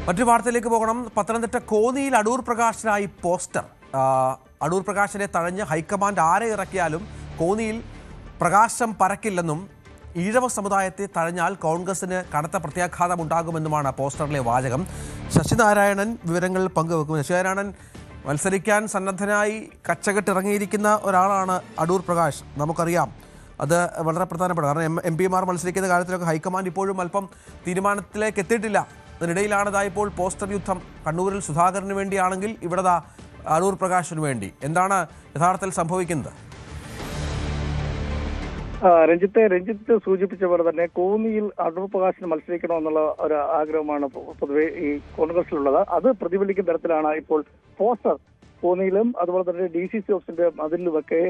മറ്റൊരു വാർത്തയിലേക്ക് പോകണം. പത്തനംതിട്ട കോന്നിയിൽ അടൂർ പ്രകാശിനായി പോസ്റ്റർ. അടൂർ പ്രകാശിനെ തഴഞ്ഞ് ഹൈക്കമാൻഡ് ആരെ ഇറക്കിയാലും കോന്നിയിൽ പ്രകാശം പരക്കില്ലെന്നും ഈഴവ സമുദായത്തെ തഴഞ്ഞാൽ കോൺഗ്രസിന് കനത്ത പ്രത്യാഘാതം ഉണ്ടാകുമെന്നുമാണ് പോസ്റ്ററിലെ വാചകം. ശശിനാരായണൻ വിവരങ്ങൾ പങ്കുവെക്കും. ശശിനാരായണൻ, മത്സരിക്കാൻ സന്നദ്ധനായി കച്ചകെട്ടിറങ്ങിയിരിക്കുന്ന ഒരാളാണ് അടൂർ പ്രകാശ്, നമുക്കറിയാം. അത് വളരെ പ്രധാനപ്പെട്ട, കാരണം എം.പിമാർ മത്സരിക്കുന്ന കാര്യത്തിലൊക്കെ ഹൈക്കമാൻഡ് ഇപ്പോഴും അല്പം തീരുമാനത്തിലേക്ക് എത്തിയിട്ടില്ല. അതിനിടയിലാണിതാ ഇപ്പോൾ പോസ്റ്റർ യുദ്ധം. കണ്ണൂരിൽ സുധാകരന് വേണ്ടിയാണെങ്കിൽ ഇവിടെ അടൂർ പ്രകാശിന് വേണ്ടി. എന്താണ് യഥാർത്ഥത്തിൽ സംഭവിക്കുന്നത്? രഞ്ജിത്ത് സൂചിപ്പിച്ച പോലെ തന്നെ കോന്നിയിൽ അടൂർ പ്രകാശിന് മത്സരിക്കണമെന്നുള്ള ഒരു ആഗ്രഹമാണ് പൊതുവെ ഈ കോൺഗ്രസിലുള്ളത്. അത് പ്രതിഫലിക്കുന്ന തരത്തിലാണ് ഇപ്പോൾ പോസ്റ്റർ കോന്നിയിലും അതുപോലെ തന്നെ DCC ഓഫീസിന്റെ മതിലിലുമൊക്കെ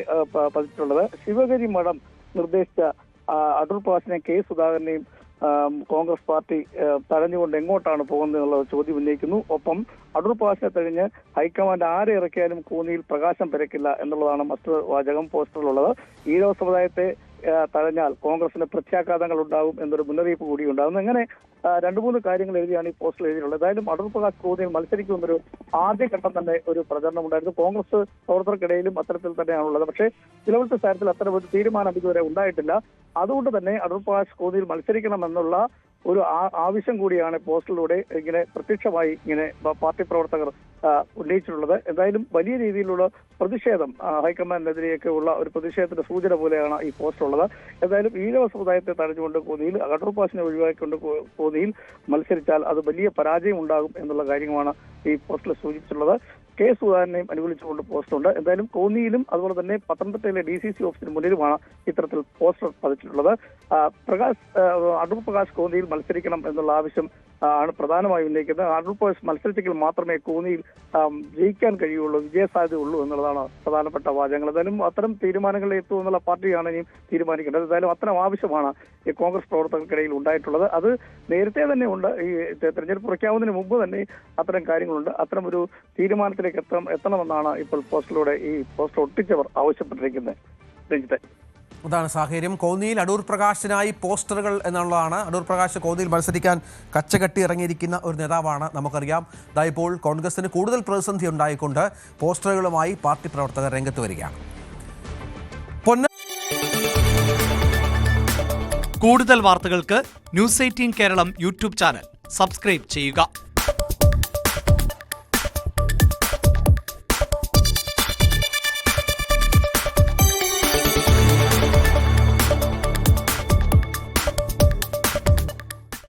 പതിച്ചിട്ടുള്ളത്. ശിവഗിരി മഠം നിർദ്ദേശിച്ച അടൂർ പ്രകാശിനെ K. സുധാകരനെയും കോൺഗ്രസ് പാർട്ടി തഴഞ്ഞുകൊണ്ട് എങ്ങോട്ടാണ് പോകുന്നത് എന്നുള്ള ചോദ്യം ഉന്നയിക്കുന്നു. ഒപ്പം അടൂർ പ്രകാശിനെ തഴഞ്ഞ് ഹൈക്കമാൻഡ് ആരെ ഇറക്കിയാലും കോന്നിയിൽ പ്രകാശം പരക്കില്ല എന്നുള്ളതാണ് മറ്റൊരു വാചകം പോസ്റ്ററിലുള്ളത്. ഈഴവ സമുദായത്തെ തഴഞ്ഞാൽ കോൺഗ്രസിന് പ്രത്യാഘാതങ്ങൾ ഉണ്ടാകും എന്നൊരു മുന്നറിയിപ്പ് കൂടി ഉണ്ടാകുന്നു. അങ്ങനെ 2-3 കാര്യങ്ങൾ എഴുതിയാണ് ഈ പോസ്റ്ററിൽ എഴുതിയിട്ടുള്ളത്. ഏതായാലും അടൂർ പ്രകാശ് കോന്നിയിൽ മത്സരിക്കുമെന്നൊരു ആദ്യഘട്ടം തന്നെ ഒരു പ്രചരണം ഉണ്ടായിരുന്നു. കോൺഗ്രസ് പ്രവർത്തകർക്കിടയിലും അത്തരത്തിൽ തന്നെയാണുള്ളത്. പക്ഷേ ചിലവരുടെ കാര്യത്തിൽ അത്തരം ഒരു തീരുമാനം ഇതുവരെ ഉണ്ടായിട്ടില്ല. അതുകൊണ്ട് തന്നെ അടൂർ പ്രകാശ് കോന്നിയിൽ മത്സരിക്കണമെന്നുള്ള ഒരു ആവശ്യം കൂടിയാണ് പോസ്റ്ററിലൂടെ ഇങ്ങനെ പ്രത്യക്ഷമായി ഇങ്ങനെ പാർട്ടി പ്രവർത്തകർ ഉന്നയിച്ചിട്ടുള്ളത്. എന്തായാലും വലിയ രീതിയിലുള്ള പ്രതിഷേധം ഹൈക്കമാൻഡിനെതിരെയൊക്കെ ഉള്ള ഒരു പ്രതിഷേധത്തിന്റെ സൂചന പോലെയാണ് ഈ പോസ്റ്റർ ഉള്ളത്. എന്തായാലും ഈഴവ സമുദായത്തെ തടഞ്ഞുകൊണ്ട് കോന്നിയിൽ അടൂർ പ്രകാശിനെ ഒഴിവാക്കിക്കൊണ്ട് കോന്നിയിൽ മത്സരിച്ചാൽ അത് വലിയ പരാജയം ഉണ്ടാകും എന്നുള്ള കാര്യമാണ് ഈ പോസ്റ്ററിൽ സൂചിപ്പിച്ചിട്ടുള്ളത്. K. സുധാകരനെയും അനുകൂലിച്ചുകൊണ്ട് പോസ്റ്ററുണ്ട്. എന്തായാലും കോന്നിയിലും അതുപോലെ തന്നെ പത്തനംതിട്ടയിലെ DCC ഓഫീസിന് മുന്നിലുമാണ് ഇത്തരത്തിൽ പോസ്റ്റർ പതിച്ചിട്ടുള്ളത്. അടൂർ പ്രകാശ് കോന്നിയിൽ മത്സരിക്കണം എന്നുള്ള ആവശ്യം ആണ് പ്രധാനമായി ഉന്നയിക്കുന്നത്. അടൂർ പ്രകാശ് മത്സരിച്ചെങ്കിൽ മാത്രമേ കോന്നിയിൽ ജയിക്കാൻ കഴിയുള്ളൂ, വിജയസാധ്യതയുള്ളൂ എന്നുള്ളതാണ് പ്രധാനപ്പെട്ട വാചകങ്ങൾ. എന്തായാലും അത്തരം തീരുമാനങ്ങളിൽ എത്തുമെന്നുള്ള പാർട്ടിയാണ് ഇനിയും തീരുമാനിക്കേണ്ടത്. എന്തായാലും അത്തരം ആവശ്യമാണ് ഈ കോൺഗ്രസ് പ്രവർത്തകർക്കിടയിൽ ഉണ്ടായിട്ടുള്ളത്. അത് നേരത്തെ തന്നെ ഉണ്ട്. ഈ തെരഞ്ഞെടുപ്പ് പ്രഖ്യാപനത്തിന് മുമ്പ് തന്നെ അത്തരം കാര്യങ്ങളുണ്ട്. അത്തരം ഒരു തീരുമാനത്തിലേക്ക് എത്തണമെന്നാണ് ഇപ്പോൾ പോസ്റ്ററിലൂടെ ഈ പോസ്റ്റർ ഒട്ടിച്ചവർ ആവശ്യപ്പെട്ടിരിക്കുന്നത്. രഞ്ജിത്തെ, അതാണ് സാഹചര്യം. കോന്നിയിൽ അടൂർ പ്രകാശിനായി പോസ്റ്ററുകൾ എന്നുള്ളതാണ്. അടൂർ പ്രകാശ് കോന്നിയിൽ മത്സരിക്കാൻ കച്ചകെട്ടി ഇറങ്ങിയിരിക്കുന്ന ഒരു നേതാവാണ്, നമുക്കറിയാം. ഇപ്പോൾ കോൺഗ്രസിന് കൂടുതൽ പ്രതിസന്ധി ഉണ്ടായിക്കൊണ്ട് പോസ്റ്ററുകളുമായി പാർട്ടി പ്രവർത്തകർ രംഗത്ത് വരികയാണ്. കൂടുതൽ വാർത്തകൾക്ക് News 18 Keralam YouTube channel subscribe ചെയ്യുക.